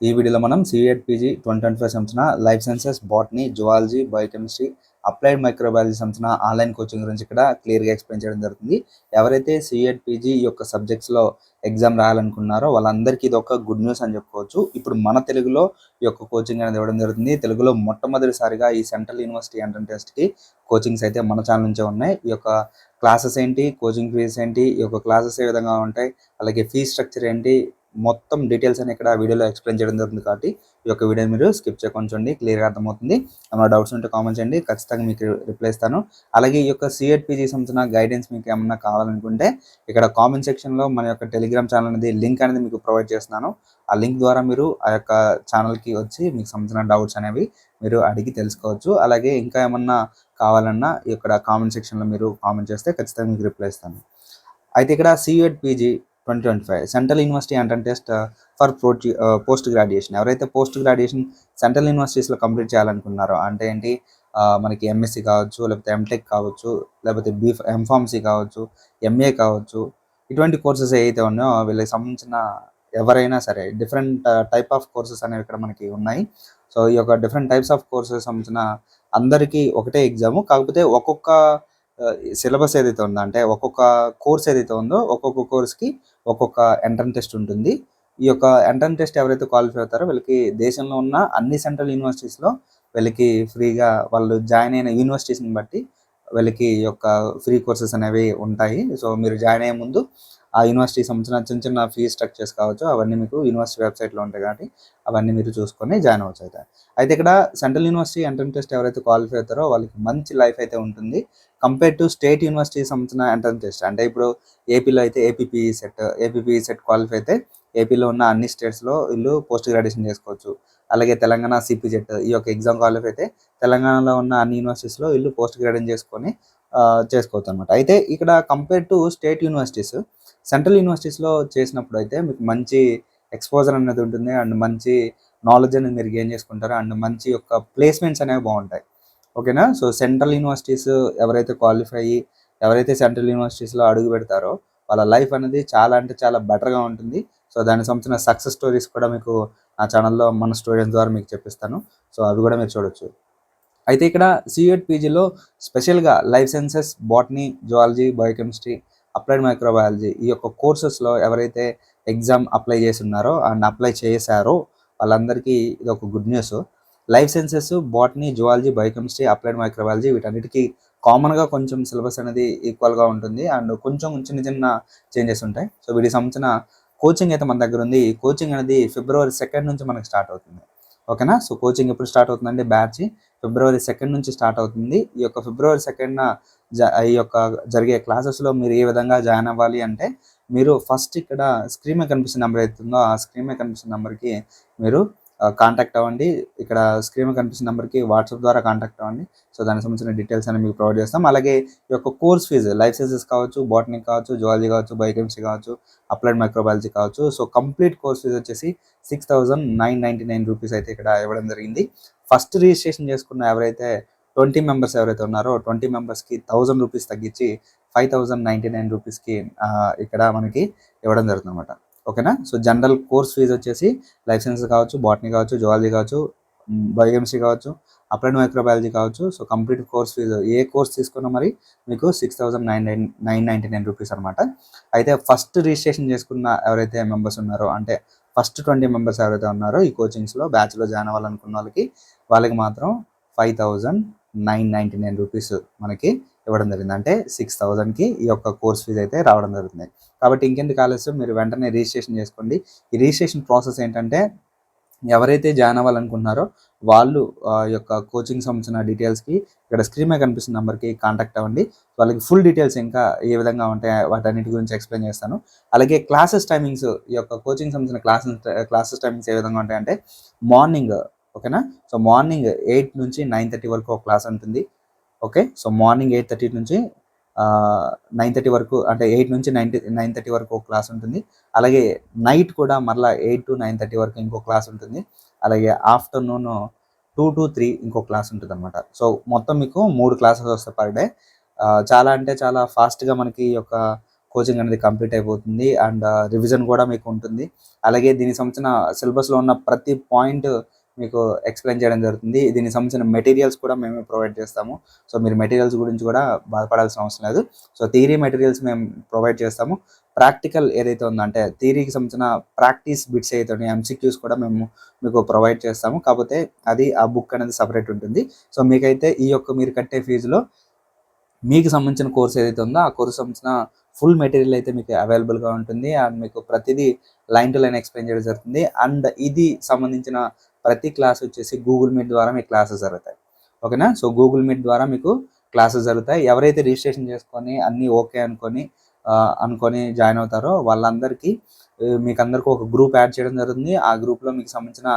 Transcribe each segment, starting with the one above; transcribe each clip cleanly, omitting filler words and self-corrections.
ఈ వీడియోలో మనం సిఎడ్ పీజీ 2025 సంవత్సరం life sciences, botany, zoology, biochemistry, applied microbiology సంవత్సరం ఆన్లైన్ కోచింగ్ గురించి ఇక్కడ క్లియర్గా ఎక్స్ప్లెయిన్ చేయడం జరుగుతుంది. ఎవరైతే సిఎడ్ పీజీ యొక్క సబ్జెక్ట్స్లో ఎగ్జామ్ రాయాలనుకున్నారో వాళ్ళందరికీ ఇది ఒక గుడ్ న్యూస్ అని చెప్పుకోవచ్చు. ఇప్పుడు మన తెలుగులో ఈ యొక్క కోచింగ్ అనేది ఇవ్వడం జరుగుతుంది. తెలుగులో మొట్టమొదటిసారిగా ఈ సెంట్రల్ యూనివర్సిటీ ఎంట్రన్స్ టెస్ట్కి కోచింగ్స్ అయితే మన ఛానల్ నుంచే ఉన్నాయి. ఈ యొక్క క్లాసెస్ ఏంటి, కోచింగ్ ఫీజెస్ ఏంటి, ఈ యొక్క క్లాసెస్ ఏ విధంగా ఉంటాయి, అలాగే ఫీ స్ట్రక్చర్ ఏంటి, మొత్తం డీటెయిల్స్ అని ఇక్కడ వీడియోలో ఎక్స్ప్లెయిన్ చేయడం జరుగుతుంది. కాబట్టి ఈ యొక్క వీడియో మీరు స్కిప్ చేయకుండా చూడండి, క్లియర్గా అర్థమవుతుంది. ఏమైనా డౌట్స్ ఉంటే కామెంట్ చేయండి, ఖచ్చితంగా మీకు రిప్లై ఇస్తాను. అలాగే ఈ యొక్క సిఎడ్ పీజీ సంబంధించిన గైడెన్స్ మీకు ఏమన్నా కావాలనుకుంటే ఇక్కడ కామెంట్ సెక్షన్లో మన యొక్క టెలిగ్రామ్ ఛానల్ అనేది లింక్ అనేది మీకు ప్రొవైడ్ చేస్తున్నాను. ఆ లింక్ ద్వారా మీరు ఆ యొక్క ఛానల్కి వచ్చి మీకు సంబంధించిన డౌట్స్ అనేవి మీరు అడిగి తెలుసుకోవచ్చు. అలాగే ఇంకా ఏమన్నా కావాలన్నా ఇక్కడ కామెంట్ సెక్షన్లో మీరు కామెంట్ చేస్తే ఖచ్చితంగా మీకు రిప్లై ఇస్తాను. అయితే ఇక్కడ సిఎడ్ PG 2025 central university entrance test for post graduation. ఎవరైతే పోస్ట్ గ్రాడ్యుయేషన్ సెంట్రల్ యూనివర్సిటీస్లో కంప్లీట్ చేయాలనుకున్నారో, అంటే ఏంటి, మనకి ఎంఎస్సి కావచ్చు, లేకపోతే ఎంటెక్ కావచ్చు, లేకపోతే ఎంఫార్మసీ కావచ్చు, ఎంఏ కావచ్చు, ఇటువంటి కోర్సెస్ ఏవైతే ఉన్నాయో వీళ్ళకి సంబంధించిన ఎవరైనా సరే డిఫరెంట్ టైప్ ఆఫ్ కోర్సెస్ అనేవి ఇక్కడ మనకి ఉన్నాయి. సో ఈ యొక్క డిఫరెంట్ టైప్స్ ఆఫ్ కోర్సెస్ సంబంధించిన అందరికీ ఒకటే ఎగ్జాము, కాకపోతే ఒక్కొక్క సిలబస్ ఏదైతే ఉందో, అంటే ఒక్కొక్క కోర్స్ ఏదైతే ఉందో ఒక్కొక్క కోర్స్కి ఒక్కొక్క ఎంట్రన్స్ టెస్ట్ ఉంటుంది. ఈ యొక్క ఎంట్రన్స్ టెస్ట్ ఎవరైతే క్వాలిఫై అవుతారో వీళ్ళకి దేశంలో ఉన్న అన్ని సెంట్రల్ యూనివర్సిటీస్లో వీళ్ళకి ఫ్రీగా వాళ్ళు జాయిన్ అయిన యూనివర్సిటీస్ని బట్టి వీళ్ళకి ఈ యొక్క ఫ్రీ కోర్సెస్ అనేవి ఉంటాయి. సో మీరు జాయిన్ అయ్యే ముందు ఆ యూనివర్సిటీకి సంబంధించిన చిన్న చిన్న ఫీ స్ట్రక్చర్స్ కావచ్చు, అవన్నీ మీకు యూనివర్సిటీ వెబ్సైట్లో ఉంటాయి కాబట్టి అవన్నీ మీరు చూసుకొని జాయిన్ అవ్వచ్చు. అయితే ఇక్కడ సెంట్రల్ యూనివర్సిటీ ఎంట్రన్స్ టెస్ట్ ఎవరైతే క్వాలిఫై అవుతారో వాళ్ళకి మంచి లైఫ్ అయితే ఉంటుంది కంపేర్ టు స్టేట్ యూనివర్సిటీ సంబంధించిన ఎంట్రన్స్ టెస్ట్. అంటే ఇప్పుడు ఏపీలో అయితే ఏపీపీఈ సెట్ క్వాలిఫై అయితే ఏపీలో ఉన్న అన్ని స్టేట్స్లో వీళ్ళు పోస్ట్ గ్రాడ్యుయేషన్ చేసుకోవచ్చు. అలాగే తెలంగాణ సిపిజెట్ ఈ యొక్క ఎగ్జామ్ క్వాలిఫై అయితే తెలంగాణలో ఉన్న అన్ని యూనివర్సిటీస్లో వీళ్ళు పోస్ట్ గ్రాడ్యుయేషన్ చేసుకొని చేసుకోవచ్చు అనమాట. అయితే ఇక్కడ compare to state universities, central యూనివర్సిటీస్లో చేసినప్పుడు అయితే మీకు మంచి ఎక్స్పోజర్ అనేది ఉంటుంది అండ్ మంచి నాలెడ్జ్ అనేది మీరు గెయిన్ చేసుకుంటారు అండ్ మంచి యొక్క ప్లేస్మెంట్స్ అనేవి బాగుంటాయి. ఓకేనా. సో సెంట్రల్ యూనివర్సిటీస్ ఎవరైతే క్వాలిఫై అయ్యి ఎవరైతే సెంట్రల్ యూనివర్సిటీస్లో అడుగు పెడతారో వాళ్ళ లైఫ్ అనేది చాలా అంటే చాలా బెటర్గా ఉంటుంది. సో దానికి సంబంధించిన సక్సెస్ స్టోరీస్ కూడా మీకు ఆ ఛానల్లో మన స్టూడెంట్స్ ద్వారా మీకు చెప్పిస్తాను. సో అవి కూడా మీరు చూడొచ్చు. అయితే ఇక్కడ సిఎడ్ పీజీలో స్పెషల్గా life sciences, botany, zoology, biochemistry, applied microbiology ఈ యొక్క కోర్సెస్లో ఎవరైతే ఎగ్జామ్ అప్లై చేసి ఉన్నారో అండ్ అప్లై చేశారో వాళ్ళందరికీ ఇది ఒక good news. Life sciences, botany, zoology, biochemistry, applied microbiology వీటన్నిటికీ కామన్గా కొంచెం సిలబస్ అనేది ఈక్వల్గా ఉంటుంది అండ్ కొంచెం చిన్న చిన్న చేంజెస్ ఉంటాయి. సో వీటికి సంబంధించిన కోచింగ్ అయితే మన దగ్గర ఉంది. ఈ కోచింగ్ అనేది February 2 నుంచి మనకి స్టార్ట్ అవుతుంది. ఓకేనా. సో కోచింగ్ ఎప్పుడు స్టార్ట్ అవుతుందంటే బ్యాచ్ February 2 నుంచి స్టార్ట్ అవుతుంది. ఈ యొక్క February 2న ఈ యొక్క జరిగే క్లాసెస్లో మీరు ఏ విధంగా జాయిన్ అవ్వాలి అంటే మీరు ఫస్ట్ ఇక్కడ స్క్రీన్ మీద కనిపిస్తున్న నెంబర్ అవుతుందో ఆ స్క్రీన్ మీద కనిపిస్తున్న నెంబర్కి మీరు కాంటాక్ట్ అవ్వండి. ఇక్కడ స్క్రీన్ మీద కనిపిస్తున్న నెంబర్కి వాట్సాప్ ద్వారా కాంటాక్ట్ అవ్వండి. సో దానికి సంబంధించిన డీటెయిల్స్ అనేవి మీకు ప్రొవైడ్ చేస్తాం. అలాగే ఈ యొక్క కోర్స్ ఫీజు లైఫ్ సైన్సెస్ కావచ్చు, బాటనీ కావచ్చు, జువాలజీ కావచ్చు, బయోకెమిస్ట్రీ కావచ్చు, అప్లైడ్ మైక్రోబయాలజీ కావచ్చు. సో కంప్లీట్ కోర్స్ ఫీజు వచ్చేసి 6,999 రూపీస్ అయితే ఇక్కడ ఇవ్వడం జరిగింది. ఫస్ట్ రిజిస్ట్రేషన్ చేసుకున్న ఎవరైతే 20 మెంబర్స్ ఎవరైతే ఉన్నారో 20 మెంబర్స్కి 1,000 రూపీస్ తగ్గించి 5,099 రూపీస్కి ఇక్కడ మనకి ఇవ్వడం జరుగుతుంది అనమాట. ఓకేనా. సో జనరల్ కోర్స్ ఫీజు వచ్చేసి లైఫ్ సైన్సెస్ కావచ్చు, బాటనీ కావచ్చు, జువాలజీ కావచ్చు, బయోకెమిస్ట్రీ కావచ్చు, అప్లైడ్ మైక్రోబయాలజీ కావచ్చు. సో కంప్లీట్ కోర్స్ ఫీజు ఏ కోర్స్ తీసుకున్నా మరి మీకు 6,999 రూపీస్ అనమాట. అయితే ఫస్ట్ రిజిస్ట్రేషన్ చేసుకున్న ఎవరైతే మెంబర్స్ ఉన్నారో, అంటే ఫస్ట్ 20 మెంబర్స్ ఎవరైతే ఉన్నారో ఈ కోచింగ్స్లో బ్యాచ్లో జాయిన్ అవ్వాలనుకున్న వాళ్ళకి మాత్రం 5,999 రూపీస్ మనకి ఇవ్వడం జరిగింది. అంటే 6,000కి ఈ యొక్క కోర్స్ ఫీజు అయితే రావడం జరుగుతుంది. కాబట్టి ఇంకెందుకు ఆలస్యం, మీరు వెంటనే రిజిస్ట్రేషన్ చేసుకోండి. ఈ రిజిస్ట్రేషన్ ప్రాసెస్ ఏంటంటే ఎవరైతే జాయిన్ అవ్వాలనుకుంటున్నారో వాళ్ళు యొక్క కోచింగ్ సంబంధించిన డీటెయిల్స్కి ఇక్కడ స్క్రీన్ మీద కనిపిస్తున్న నెంబర్కి కాంటాక్ట్ అవ్వండి. వాళ్ళకి ఫుల్ డీటెయిల్స్ ఇంకా ఏ విధంగా ఉంటాయి వాటన్నిటి గురించి ఎక్స్ప్లెయిన్ చేస్తాను. అలాగే క్లాసెస్ టైమింగ్స్, ఈ యొక్క కోచింగ్ సంబంధించిన క్లాసెస్ టైమింగ్స్ ఏ విధంగా ఉంటాయంటే మార్నింగ్, ఓకేనా. సో మార్నింగ్ 8 నుంచి 9:30 వరకు ఒక క్లాస్ ఉంటుంది. ఓకే. సో మార్నింగ్ 8:30 నుంచి 9:30 వరకు, అంటే 8 నుంచి 9:30 వరకు ఒక క్లాస్ ఉంటుంది. అలాగే నైట్ కూడా మరలా 8 to 9:30 వరకు ఇంకో క్లాస్ ఉంటుంది. అలాగే ఆఫ్టర్నూన్ 2 to 3 ఇంకో క్లాస్ ఉంటుంది అనమాట. సో మొత్తం మీకు 3 క్లాసెస్ వస్తాయి పర్ డే. చాలా అంటే చాలా ఫాస్ట్గా మనకి ఈ యొక్క కోచింగ్ అనేది కంప్లీట్ అయిపోతుంది. అండ్ రివిజన్ కూడా మీకు ఉంటుంది. అలాగే దీనికి సంబంధించిన సిలబస్లో ఉన్న ప్రతి పాయింట్ మీకు ఎక్స్ప్లెయిన్ చేయడం జరుగుతుంది. దీనికి సంబంధించిన మెటీరియల్స్ కూడా మేమే ప్రొవైడ్ చేస్తాము. సో మీరు మెటీరియల్స్ గురించి కూడా బాధపడాల్సిన అవసరం లేదు. సో థియరీ మెటీరియల్స్ మేము ప్రొవైడ్ చేస్తాము. ప్రాక్టికల్ ఏదైతే ఉందో అంటే థియరీకి సంబంధించిన ప్రాక్టీస్ బిట్స్ అయితే ఎంసీక్యూస్ కూడా మేము మీకు ప్రొవైడ్ చేస్తాము. కాకపోతే అది ఆ బుక్ అనేది సపరేట్ ఉంటుంది. సో మీకైతే ఈ యొక్క మీరు కట్టే ఫీజులో మీకు సంబంధించిన కోర్స్ ఏదైతే ఉందో ఆ కోర్స్ సంబంధించిన ఫుల్ మెటీరియల్ అయితే మీకు అవైలబుల్గా ఉంటుంది. అండ్ మీకు ప్రతిదీ లైన్ టు లైన్ ఎక్స్ప్లెయిన్ చేయడం జరుగుతుంది. అండ్ ఇది సంబంధించిన ప్రతి క్లాస్ వచ్చేసి గూగుల్ మీట్ ద్వారా మీకు క్లాసెస్ జరుగుతాయి. ఓకేనా? సో గూగుల్ మీట్ ద్వారా మీకు క్లాసెస్ జరుగుతాయి. ఎవరైతే రిజిస్ట్రేషన్ చేసుకొని అన్నీ ఓకే అనుకొని జాయిన్ అవుతారో వాళ్ళందరికీ మీకు అందరికీ ఒక గ్రూప్ యాడ్ చేయడం జరుగుతుంది. ఆ గ్రూప్లో మీకు సంబంధించిన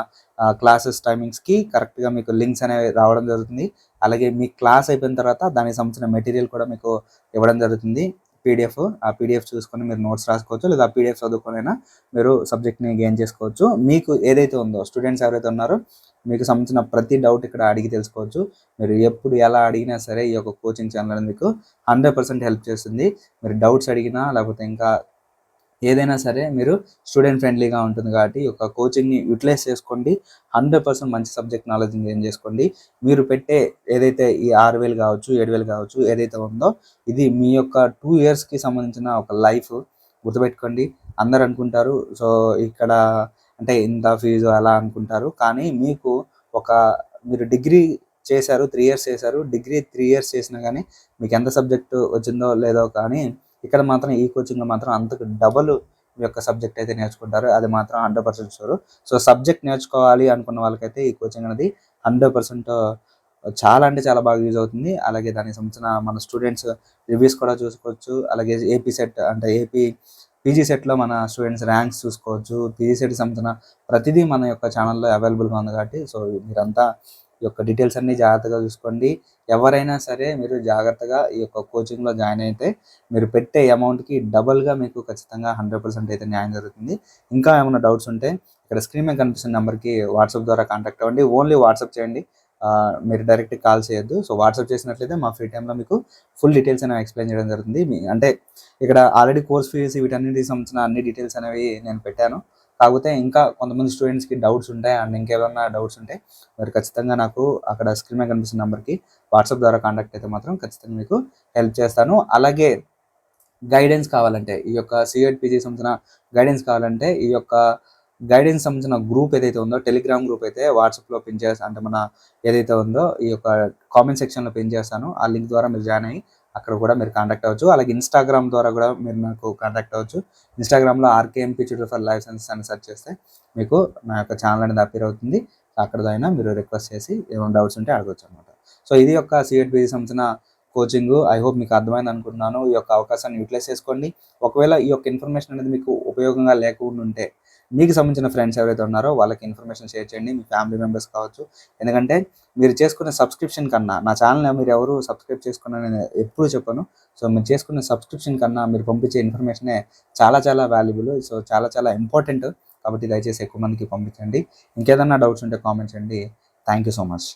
క్లాసెస్ టైమింగ్స్కి కరెక్ట్గా మీకు లింక్స్ అనేవి రావడం జరుగుతుంది. అలాగే మీ క్లాస్ అయిపోయిన తర్వాత దానికి సంబంధించిన మెటీరియల్ కూడా మీకు ఇవ్వడం జరుగుతుంది. పీడిఎఫ్, ఆ పీడిఎఫ్ చూసుకొని మీరు నోట్స్ రాసుకోవచ్చు, లేదా పీడిఎఫ్ చదువుకొనైనా మీరు సబ్జెక్ట్ని గెయిన్ చేసుకోవచ్చు. మీకు ఏదైతే ఉందో స్టూడెంట్స్ ఎవరైతే ఉన్నారో మీకు సంబంధించిన ప్రతి డౌట్ ఇక్కడ అడిగి తెలుసుకోవచ్చు. మీరు ఎప్పుడు ఎలా అడిగినా సరే ఈ యొక్క కోచింగ్ ఛానల్ అనేది మీకు 100% హెల్ప్ చేస్తుంది. మీరు డౌట్స్ అడిగినా లేకపోతే ఇంకా ఏదైనా సరే మీరు స్టూడెంట్ ఫ్రెండ్లీగా ఉంటుంది కాబట్టి ఈ యొక్క కోచింగ్ని యూటిలైజ్ చేసుకోండి. 100% మంచి సబ్జెక్ట్ నాలెడ్జ్ని గెయిన్ చేసుకోండి. మీరు పెట్టే ఏదైతే ఈ 6,000 కావచ్చు, 7,000 కావచ్చు ఏదైతే ఉందో ఇది మీ యొక్క 2 ఇయర్స్కి సంబంధించిన ఒక లైఫ్. గుర్తుపెట్టుకోండి. అందరు అనుకుంటారు సో ఇక్కడ అంటే ఇంత ఫీజు అలా అనుకుంటారు. కానీ మీకు మీరు డిగ్రీ చేశారు, 3 ఇయర్స్ చేశారు. డిగ్రీ 3 ఇయర్స్ చేసినా కానీ మీకు ఎంత సబ్జెక్టు వచ్చిందో లేదో కానీ ఇక్కడ మాత్రం ఈ కోచింగ్లో మాత్రం అంతకు డబల్ మీ యొక్క సబ్జెక్ట్ అయితే నేర్చుకుంటారు. అది మాత్రం 100% షూర్. సో సబ్జెక్ట్ నేర్చుకోవాలి అనుకున్న వాళ్ళకైతే ఈ కోచింగ్ అనేది 100% చాలా అంటే చాలా బాగా యూజ్ అవుతుంది. అలాగే దానికి సంబంధించిన మన స్టూడెంట్స్ రివ్యూస్ కూడా చూసుకోవచ్చు. అలాగే ఏపీ సెట్ అంటే పీజీ సెట్లో మన స్టూడెంట్స్ ర్యాంక్స్ చూసుకోవచ్చు. పీజీ సెట్కి సంబంధించిన ప్రతిదీ మన యొక్క ఛానల్లో అవైలబుల్గా ఉంది కాబట్టి సో మీరంతా ఈ యొక్క డీటెయిల్స్ అన్నీ జాగ్రత్తగా చూసుకోండి. ఎవరైనా సరే మీరు జాగ్రత్తగా ఈ యొక్క కోచింగ్లో జాయిన్ అయితే మీరు పెట్టే అమౌంట్కి డబల్గా మీకు ఖచ్చితంగా 100% అయితే న్యాయం జరుగుతుంది. ఇంకా ఏమైనా డౌట్స్ ఉంటే ఇక్కడ స్క్రీన్ మీద కనిపిస్తున్న నెంబర్కి వాట్సాప్ ద్వారా కాంటాక్ట్ అవ్వండి. ఓన్లీ వాట్సాప్ చేయండి, మీరు డైరెక్ట్ కాల్ చేయొద్దు. సో వాట్సాప్ చేసినట్లయితే మా ఫ్రీ టైంలో మీకు ఫుల్ డీటెయిల్స్ అనేవి ఎక్స్ప్లెయిన్ చేయడం జరుగుతుంది. అంటే ఇక్కడ ఆల్రెడీ కోర్స్ ఫీజు వీటన్నిటికి సంబంధించిన అన్ని డీటెయిల్స్ అనేవి నేను పెట్టాను. కాకపోతే ఇంకా కొంతమంది స్టూడెంట్స్కి డౌట్స్ ఉంటాయి. అండ్ ఇంకేమైనా డౌట్స్ ఉంటే మీరు ఖచ్చితంగా నాకు అక్కడ స్క్రీన్ మీద కనిపిస్తున్న నెంబర్కి వాట్సాప్ ద్వారా కాంటాక్ట్ అయితే మాత్రం ఖచ్చితంగా మీకు హెల్ప్ చేస్తాను. అలాగే గైడెన్స్ కావాలంటే ఈ యొక్క సిఎడ్ పీజీ సంబంధించిన గైడెన్స్ కావాలంటే ఈ యొక్క గైడెన్స్ సంబంధించిన గ్రూప్ ఏదైతే ఉందో టెలిగ్రామ్ గ్రూప్ అయితే వాట్సాప్లో పిన్ చేస్తాను. అంటే మన ఏదైతే ఉందో ఈ యొక్క కామెంట్ సెక్షన్లో పిన్ చేస్తాను. ఆ లింక్ ద్వారా మీరు జాయిన్ అయ్యి అక్కడ కూడా మీరు కాంటాక్ట్ అవ్వచ్చు. అలాగే ఇన్స్టాగ్రామ్ ద్వారా కూడా మీరు నాకు కాంటాక్ట్ అవ్వచ్చు. ఇన్స్టాగ్రామ్లో RKMP tutor for life sciences అని సెర్చ్ చేస్తే మీకు నా యొక్క ఛానల్ అనేది అపీర్ అవుతుంది. అక్కడైనా మీరు రిక్వెస్ట్ చేసి ఏమైనా డౌట్స్ ఉంటే అడగవచ్చు అనమాట. సో ఇది యొక్క సిఎడ్ పీజీ సంబంధించిన కోచింగ్. ఐ హోప్ మీకు అర్థమైంది అనుకుంటున్నాను. ఈ యొక్క అవకాశాన్ని యూటిలైజ్ చేసుకోండి. ఒకవేళ ఈ యొక్క ఇన్ఫర్మేషన్ అనేది మీకు ఉపయోగంగా లేకుండా ఉంటే మీకు సంబంధించిన ఫ్రెండ్స్ ఎవరైతే ఉన్నారో వాళ్ళకి ఇన్ఫర్మేషన్ షేర్ చేయండి. మీ ఫ్యామిలీ మెంబర్స్ కావచ్చు. ఎందుకంటే మీరు చేసుకునే సబ్స్క్రిప్షన్ కన్నా నా ఛానల్ని మీరు ఎవరు సబ్స్క్రైబ్ చేసుకున్నారని నేను ఎప్పుడూ చెప్పాను. సో మీరు చేసుకునే సబ్స్క్రిప్షన్ కన్నా మీరు పంపించే ఇన్ఫర్మేషనే చాలా చాలా వాల్యుబుల్. సో చాలా చాలా ఇంపార్టెంట్. కాబట్టి దయచేసి ఎక్కువ మందికి పంపించండి. ఇంకేదన్నా డౌట్స్ ఉంటే కామెంట్ చేయండి. Thank you so much.